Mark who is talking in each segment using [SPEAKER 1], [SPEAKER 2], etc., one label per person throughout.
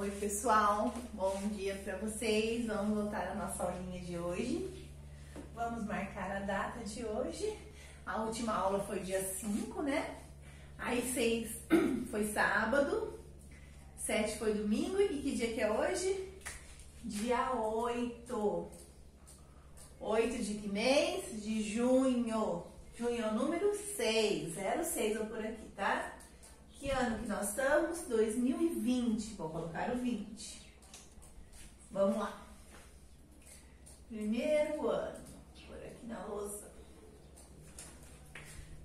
[SPEAKER 1] Oi pessoal, bom dia para vocês. Vamos voltar à nossa aulinha de hoje. Vamos marcar a data de hoje. A última aula foi dia 5, né? Aí 6 foi sábado, 7 foi domingo e que dia que é hoje? Dia 8. 8 de que mês? De junho. Junho é o número 6, 06 ou por aqui, tá? Que ano que nós estamos? 2020. Vou colocar o 20. Vamos lá. Primeiro ano. Por aqui na louça.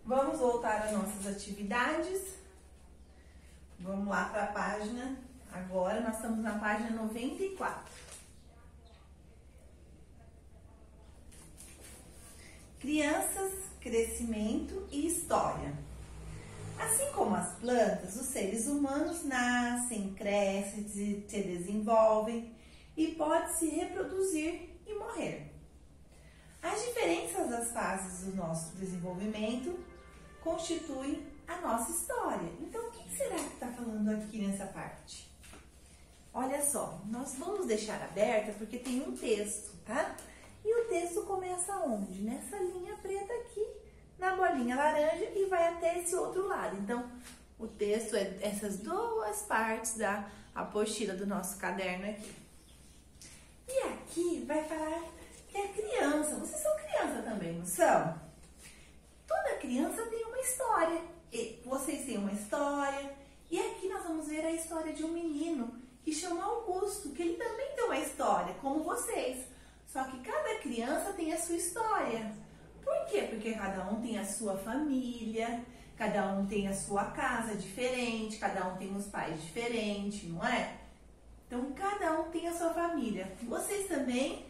[SPEAKER 1] Vamos voltar às nossas atividades. Vamos lá para a página. Agora nós estamos na página 94. Crianças, crescimento e história. Assim como as plantas, os seres humanos nascem, crescem, se desenvolvem e podem se reproduzir e morrer. As diferenças das fases do nosso desenvolvimento constituem a nossa história. Então, o que será que está falando aqui nessa parte? Olha só, nós vamos deixar aberta porque tem um texto, tá? E o texto começa onde? Nessa linha preta aqui, na bolinha laranja e vai até esse outro lado. Então, o texto é essas duas partes da apostila do nosso caderno aqui. E aqui vai falar que é criança. Vocês são criança também, não são? Toda criança tem uma história. E vocês têm uma história. E aqui nós vamos ver a história de um menino que chama Augusto, que ele também tem uma história, como vocês. Só que cada criança tem a sua história. Por quê? Porque cada um tem a sua família, cada um tem a sua casa diferente, cada um tem os pais diferentes, não é? Então, cada um tem a sua família. Vocês também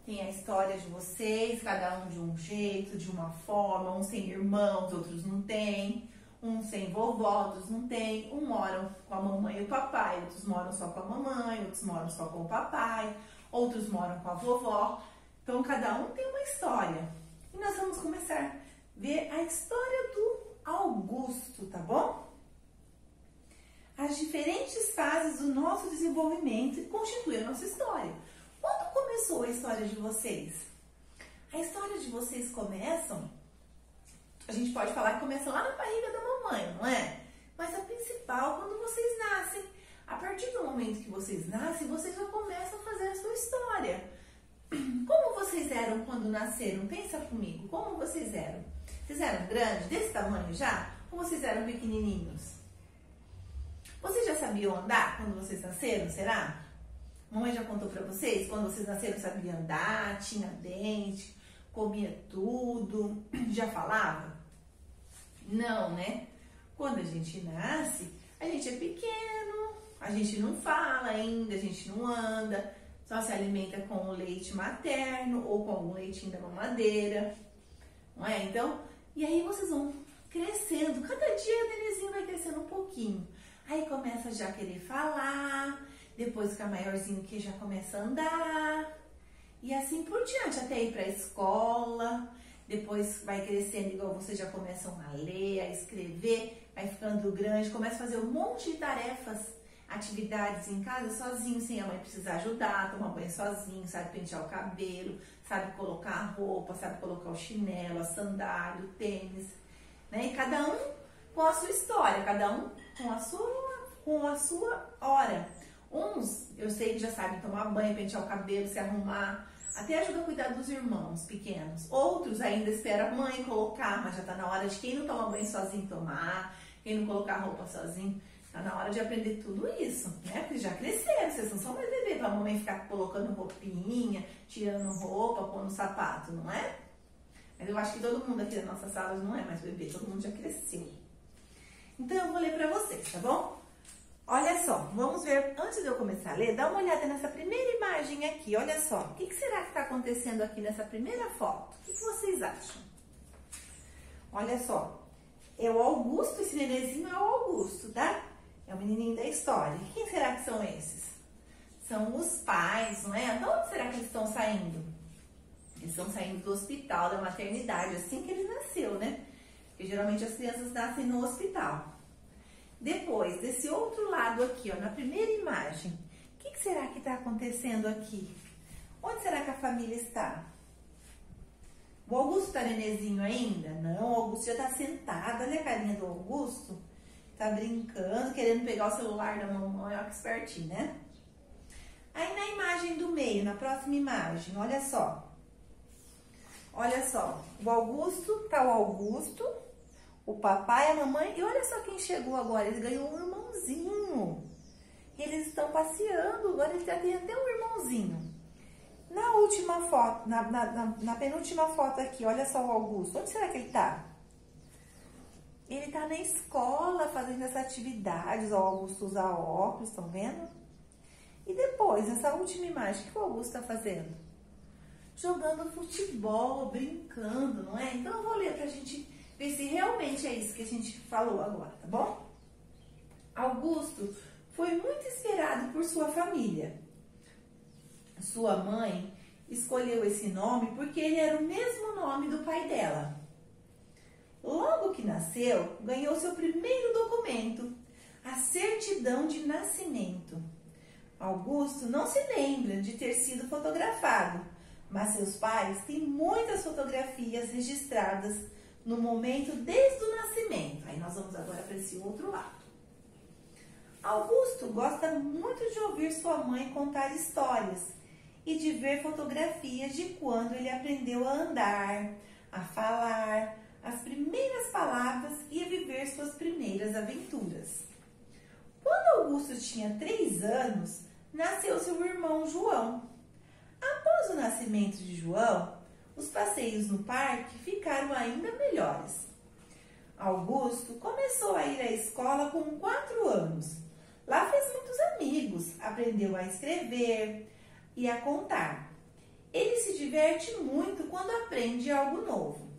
[SPEAKER 1] têm a história de vocês, cada um de um jeito, de uma forma, uns têm irmãos, outros não têm, uns sem vovó, outros não têm, uns moram com a mamãe e o papai, outros moram só com a mamãe, outros moram só com o papai, outros moram com a vovó. Então, cada um tem uma história. E nós vamos começar a ver a história do Augusto, tá bom? As diferentes fases do nosso desenvolvimento constituem a nossa história. Quando começou a história de vocês? A história de vocês começam, a gente pode falar que começa lá na barriga da mamãe, não é? Mas a principal, quando vocês nascem. A partir do momento que vocês nascem, vocês já começam a fazer a sua história. Como vocês eram quando nasceram? Pensa comigo, como vocês eram? Vocês eram grandes, desse tamanho já? Ou vocês eram pequenininhos? Vocês já sabiam andar quando vocês nasceram, será? Mamãe já contou pra vocês? Quando vocês nasceram sabia andar, tinha dente, comia tudo, já falava? Não, né? Quando a gente nasce, a gente é pequeno, a gente não fala ainda, a gente não anda, só se alimenta com o leite materno ou com algum leitinho da mamadeira, não é? Então, e aí vocês vão crescendo, cada dia o nenenzinho vai crescendo um pouquinho. Aí começa já a querer falar, depois fica maiorzinho que já começa a andar, e assim por diante, até ir para a escola, depois vai crescendo igual vocês já começam a ler, a escrever, vai ficando grande, começa a fazer um monte de tarefas, atividades em casa sozinho, sem a mãe precisar ajudar, tomar banho sozinho, sabe pentear o cabelo, sabe colocar a roupa, sabe colocar o chinelo, a sandália, o tênis, né? E cada um com a sua história, cada um com a sua hora. Uns, eu sei que já sabem tomar banho, pentear o cabelo, se arrumar, até ajuda a cuidar dos irmãos pequenos. Outros ainda esperam a mãe colocar, mas já tá na hora de quem não toma banho sozinho tomar, quem não colocar a roupa sozinho. Tá na hora de aprender tudo isso, né? Porque já cresceram, vocês não são mais bebê pra mamãe ficar colocando roupinha, tirando roupa, pondo sapato, não é? Mas eu acho que todo mundo aqui da nossa sala não é mais bebê, todo mundo já cresceu. Então eu vou ler pra vocês, tá bom? Olha só, vamos ver, antes de eu começar a ler, dá uma olhada nessa primeira imagem aqui, olha só. O que será que tá acontecendo aqui nessa primeira foto? O que vocês acham? Olha só, é o Augusto, esse nenenzinho é o Augusto, tá? É o menininho da história. Quem será que são esses? São os pais, não é? De onde será que eles estão saindo? Eles estão saindo do hospital, da maternidade, assim que ele nasceu, né? Porque geralmente as crianças nascem no hospital. Depois, desse outro lado aqui, ó, na primeira imagem, que será que está acontecendo aqui? Onde será que a família está? O Augusto está nenenzinho ainda? Não, o Augusto já está sentado. Olha a carinha do Augusto. Tá brincando, querendo pegar o celular da mamãe. Olha que espertinho, né? Aí na imagem do meio, na próxima imagem, olha só. Olha só, o Augusto, tá o Augusto, o papai e a mamãe. E olha só quem chegou agora, ele ganhou um irmãozinho. Eles estão passeando, agora ele já tem até um irmãozinho. Na última foto, na penúltima foto aqui, olha só o Augusto. Onde será que ele tá? Ele tá na escola fazendo essas atividades. O Augusto usa óculos, estão vendo? E depois, nessa última imagem, o que o Augusto tá fazendo? Jogando futebol, brincando, não é? Então eu vou ler pra gente ver se realmente é isso que a gente falou agora, tá bom? Augusto foi muito esperado por sua família. Sua mãe escolheu esse nome porque ele era o mesmo nome do pai dela. Logo que nasceu, ganhou seu primeiro documento, a certidão de nascimento. Augusto não se lembra de ter sido fotografado, mas seus pais têm muitas fotografias registradas no momento desde o nascimento. Aí nós vamos agora para esse outro lado. Augusto gosta muito de ouvir sua mãe contar histórias e de ver fotografias de quando ele aprendeu a andar, a falar as primeiras palavras e a viver suas primeiras aventuras. Quando Augusto tinha 3 anos, nasceu seu irmão João. Após o nascimento de João, os passeios no parque ficaram ainda melhores. Augusto começou a ir à escola com 4 anos. Lá fez muitos amigos, aprendeu a escrever e a contar. Ele se diverte muito quando aprende algo novo.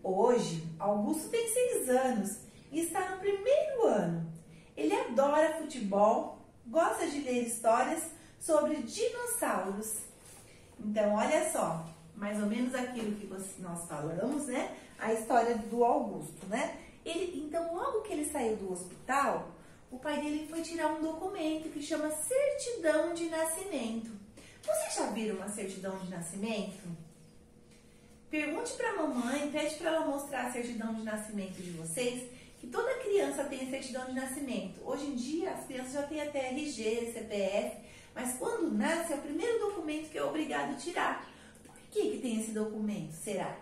[SPEAKER 1] Hoje, Augusto tem 6 anos e está no primeiro ano. Ele adora futebol, gosta de ler histórias sobre dinossauros. Então, olha só, mais ou menos aquilo que nós falamos, né? A história do Augusto, né? Então, logo que ele saiu do hospital, o pai dele foi tirar um documento que chama certidão de nascimento. Vocês já viram uma certidão de nascimento? Pergunte para a mamãe, pede para ela mostrar a certidão de nascimento de vocês, que toda criança tem certidão de nascimento. Hoje em dia, as crianças já têm até RG, CPF, mas quando nasce é o primeiro documento que é obrigado a tirar. Por que tem esse documento, será?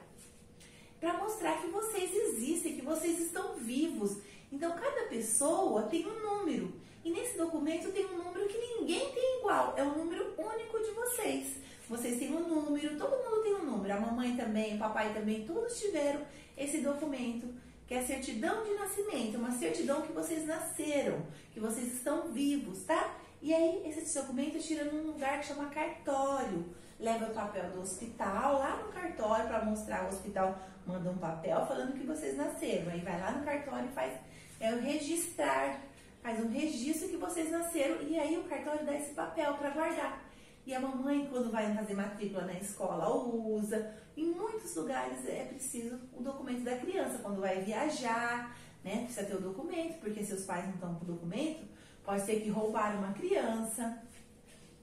[SPEAKER 1] Para mostrar que vocês existem, que vocês estão vivos. Então, cada pessoa tem um número. E nesse documento tem um número que ninguém tem igual. É o número único de vocês. Vocês têm um número, todo mundo tem um número. A mamãe também, o papai também, todos tiveram esse documento, que é a certidão de nascimento. Uma certidão que vocês nasceram, que vocês estão vivos, tá? E aí, esse documento tira num lugar que chama cartório. Leva o papel do hospital lá no cartório para mostrar. O hospital manda um papel falando que vocês nasceram. Aí vai lá no cartório e faz o registrar. Faz um registro que vocês nasceram. E aí o cartório dá esse papel para guardar. E a mamãe, quando vai fazer matrícula na escola, usa. Em muitos lugares é preciso o documento da criança. Quando vai viajar, né? Precisa ter o documento, porque seus pais não estão com o documento, pode ser que roubaram uma criança.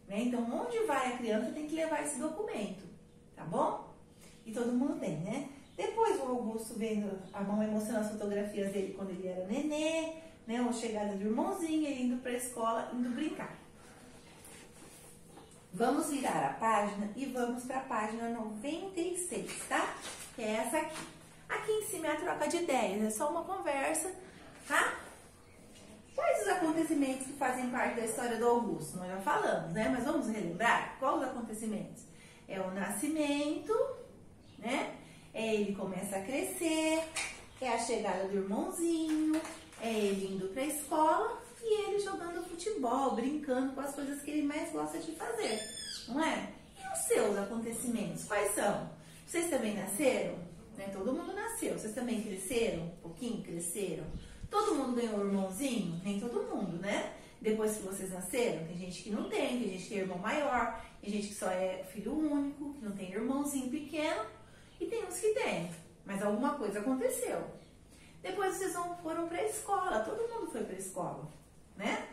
[SPEAKER 1] Né? Então, onde vai a criança tem que levar esse documento, tá bom? E todo mundo tem, né? Depois o Augusto vendo a mamãe mostrando as fotografias dele quando ele era nenê, né? Ou chegada do irmãozinho, ele indo para a escola, indo brincar. Vamos virar a página e vamos para a página 96, tá? Que é essa aqui. Aqui em cima é a troca de ideias, é só uma conversa, tá? Quais os acontecimentos que fazem parte da história do Augusto? Nós já falamos, né? Mas vamos relembrar? Quais os acontecimentos? É o nascimento, né? É ele começa a crescer, é a chegada do irmãozinho, é ele indo para a escola e ele jogando futebol, brincando com as coisas que ele mais gosta de fazer, não é? E os seus acontecimentos, quais são? Vocês também nasceram? Né? Todo mundo nasceu. Vocês também cresceram? Um pouquinho cresceram? Todo mundo ganhou um irmãozinho? Nem todo mundo, né? Depois que vocês nasceram, tem gente que não tem gente que tem irmão maior, tem gente que só é filho único, que não tem irmãozinho pequeno, e tem uns que tem, mas alguma coisa aconteceu. Depois vocês foram para a escola, todo mundo foi para a escola, né?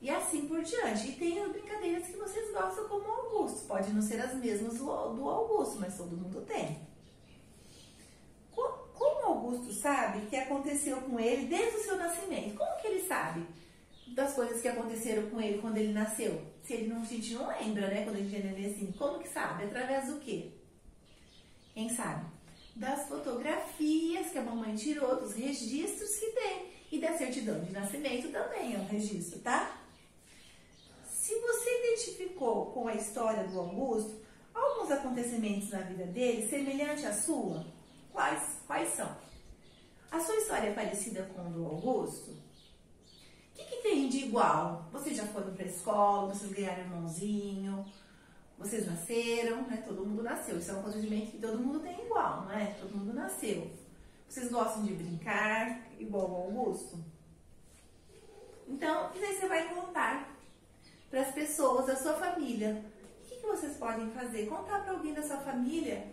[SPEAKER 1] E assim por diante. E tem as brincadeiras que vocês gostam como o Augusto. Pode não ser as mesmas do Augusto, mas todo mundo tem. Como o Augusto sabe o que aconteceu com ele desde o seu nascimento? Como que ele sabe das coisas que aconteceram com ele quando ele nasceu? Se ele não, a gente não lembra, né? Quando a gente é nenenzinho. Como que sabe? Através do quê? Quem sabe? Das fotografias que a mamãe tirou, dos registros que tem. E da certidão de nascimento também é um registro, tá? Se você identificou com a história do Augusto alguns acontecimentos na vida dele semelhantes à sua, quais são? A sua história é parecida com a do Augusto? O que tem de igual? Vocês já foram para a escola, vocês ganharam irmãozinho, vocês nasceram, né? Todo mundo nasceu. Isso é um acontecimento que todo mundo tem igual, não é? Todo mundo nasceu. Vocês gostam de brincar igual ao Augusto? Então, e aí você vai contar para as pessoas da sua família. O que vocês podem fazer? Contar para alguém da sua família,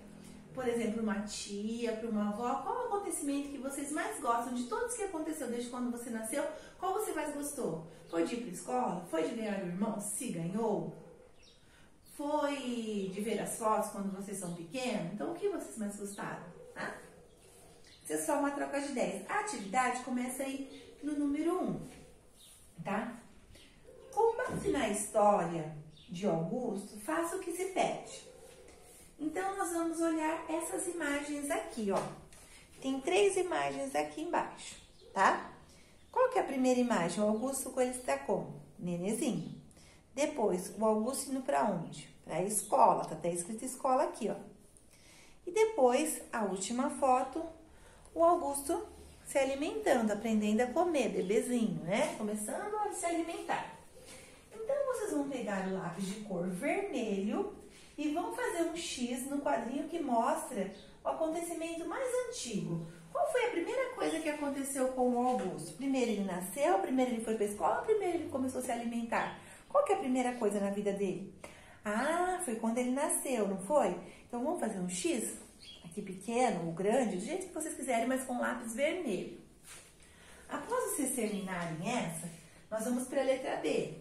[SPEAKER 1] por exemplo, uma tia, para uma avó, qual o acontecimento que vocês mais gostam de todos que aconteceu desde quando você nasceu? Qual você mais gostou? Foi de ir para a escola? Foi de ganhar o irmão? Se ganhou? Foi de ver as fotos quando vocês são pequenos? Então, o que vocês mais gostaram? Tá? Isso é só uma troca de ideias. A atividade começa aí no número 1, tá? Com base na história de Augusto, faça o que se pede. Então, nós vamos olhar essas imagens aqui, ó. Tem 3 imagens aqui embaixo, tá? Qual que é a primeira imagem? O Augusto com ele está como? Nenezinho. Depois, o Augusto indo para onde? Para a escola, tá até escrito escola aqui, ó. E depois, a última foto, o Augusto se alimentando, aprendendo a comer, bebezinho, né? Começando a se alimentar. Então, vocês vão pegar o lápis de cor vermelho e vão fazer um X no quadrinho que mostra o acontecimento mais antigo. Qual foi a primeira coisa que aconteceu com o Augusto? Primeiro ele nasceu, primeiro ele foi para a escola, primeiro ele começou a se alimentar. Qual que é a primeira coisa na vida dele? Ah, foi quando ele nasceu, não foi? Então, vamos fazer um X? Aqui pequeno ou grande, do jeito que vocês quiserem, mas com lápis vermelho. Após vocês terminarem essa, nós vamos para a letra D.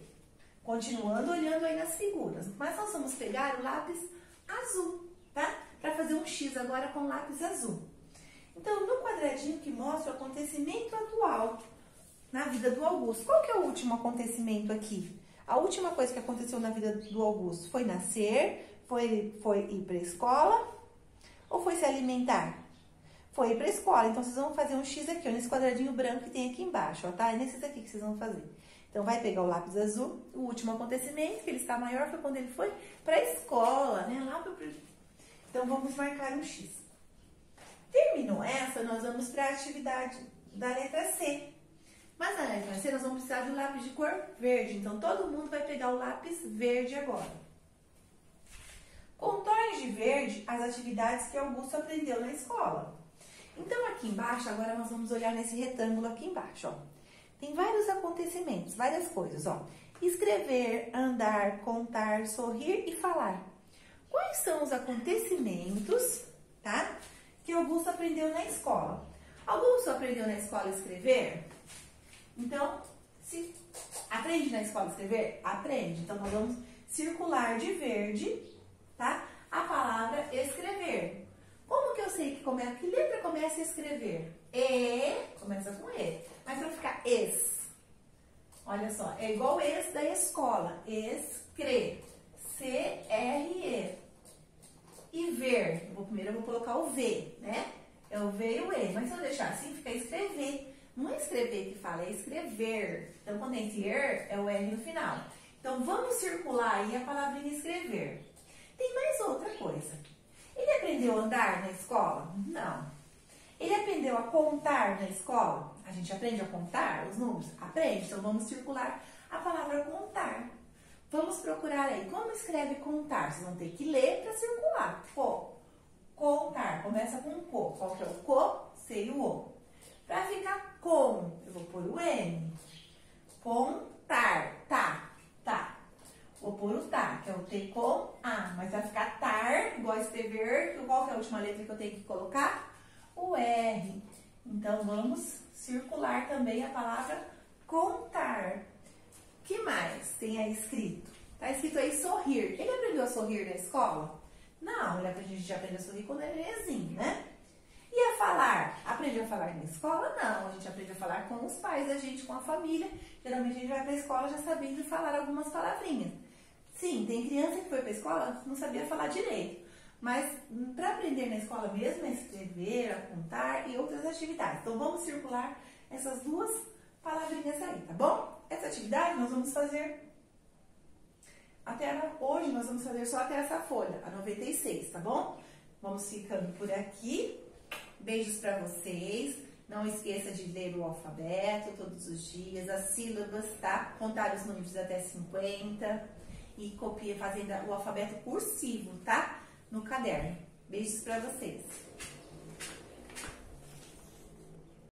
[SPEAKER 1] Continuando olhando aí nas figuras. Mas nós vamos pegar o lápis azul, tá? Para fazer um X agora com lápis azul. Então, no quadradinho que mostra o acontecimento atual na vida do Augusto. Qual que é o último acontecimento aqui? A última coisa que aconteceu na vida do Augusto foi nascer, foi ir para a escola ou foi se alimentar? Foi ir para a escola. Então, vocês vão fazer um X aqui, ó, nesse quadradinho branco que tem aqui embaixo, ó, tá? É nesses aqui que vocês vão fazer. Então, vai pegar o lápis azul, o último acontecimento, que ele está maior, foi quando ele foi para a escola, né? Então, vamos marcar um X. Terminou essa, nós vamos para a atividade da letra C. Mas na letra C, nós vamos precisar de um lápis de cor verde. Então, todo mundo vai pegar o lápis verde agora. Contorne de verde as atividades que Augusto aprendeu na escola. Então, aqui embaixo, agora nós vamos olhar nesse retângulo aqui embaixo, ó. Tem vários acontecimentos, várias coisas, ó. Escrever, andar, contar, sorrir e falar. Quais são os acontecimentos, tá? Que Augusto aprendeu na escola? Augusto aprendeu na escola a escrever? Então, se aprende na escola a escrever? Aprende. Então, nós vamos circular de verde, tá? A palavra escrever. Como que eu sei que letra começa a escrever? E, começa com E. Mas para ficar es, olha só, é igual esse da escola. Escre, C-R-E. E ver, primeiro eu vou colocar o V, né? É o V e o E. Mas se eu deixar assim, fica escrever. Não é escrever que fala, é escrever. Então, quando é esse er, é o R no final. Então, vamos circular aí a palavrinha escrever. Tem mais outra coisa. Ele aprendeu a andar na escola? Não. Ele aprendeu a contar na escola? A gente aprende a contar os números? Aprende. Então, vamos circular a palavra contar. Vamos procurar aí. Como escreve contar? Vocês vão ter que ler para circular. Contar. Começa com o co. Qual que é o co? C e o O. Para ficar com, eu vou pôr o N. Contar. Tá. Vou pôr o tá, que é o T com A. Mas vai ficar tar, igual escrever. Qual que é a última letra que eu tenho que colocar? O R. Então, vamos circular também a palavra contar. Que mais? tem aí escrito? Tá escrito aí sorrir. Ele aprendeu a sorrir na escola? Não, a gente aprendeu a sorrir quando ele é bebezinho, né? E a falar? Aprendeu a falar na escola? Não, a gente aprende a falar com os pais, a gente com a família. Geralmente a gente vai pra escola já sabendo falar algumas palavrinhas. Sim, tem criança que foi pra escola não sabia falar direito. Mas para aprender na escola mesmo é escrever, a contar e outras atividades. Então vamos circular essas duas palavrinhas aí, tá bom? Essa atividade nós vamos fazer hoje, nós vamos fazer só até essa folha, a 96, tá bom? Vamos ficando por aqui. Beijos para vocês. Não esqueça de ler o alfabeto todos os dias, as sílabas, tá? Contar os números até 50 e copia fazendo o alfabeto cursivo, tá? No caderno. Beijos para vocês.